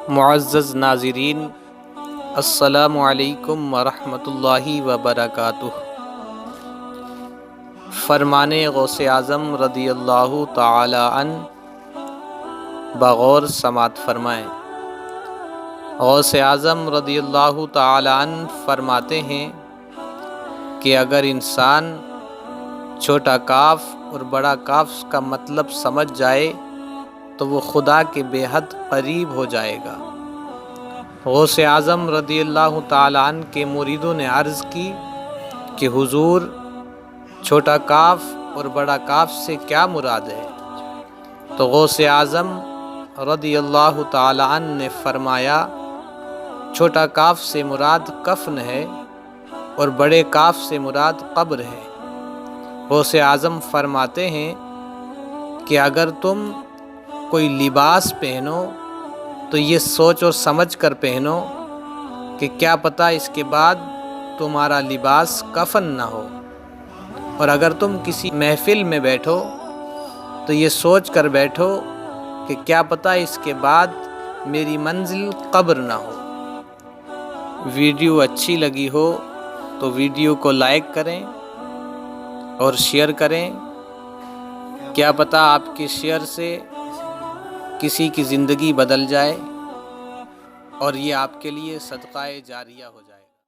معزز ناظرین، السلام علیکم ورحمۃ اللہ وبرکاتہ۔ فرمان غوث اعظم رضی اللہ تعالی عنہ بغور سماعت فرمائیں۔ غوث اعظم رضی اللہ تعالی عنہ فرماتے ہیں کہ اگر انسان چھوٹا کاف اور بڑا کاف کا مطلب سمجھ جائے تو وہ خدا کے بے حد قریب ہو جائے گا۔ غوث اعظم رضی اللہ تعالی عنہ کے مریدوں نے عرض کی کہ حضور، چھوٹا کاف اور بڑا کاف سے کیا مراد ہے؟ تو غوث اعظم رضی اللہ تعالی عنہ نے فرمایا، چھوٹا کاف سے مراد کفن ہے اور بڑے کاف سے مراد قبر ہے۔ غوث اعظم فرماتے ہیں کہ اگر تم کوئی لباس پہنو تو یہ سوچ اور سمجھ کر پہنو کہ کیا پتہ اس کے بعد تمہارا لباس کفن نہ ہو، اور اگر تم کسی محفل میں بیٹھو تو یہ سوچ کر بیٹھو کہ کیا پتہ اس کے بعد میری منزل قبر نہ ہو۔ ویڈیو اچھی لگی ہو تو ویڈیو کو لائک کریں اور شیئر کریں، کیا پتہ آپ کے شیئر سے کسی کی زندگی بدل جائے اور یہ آپ کے لیے صدقہ جاریہ ہو جائے۔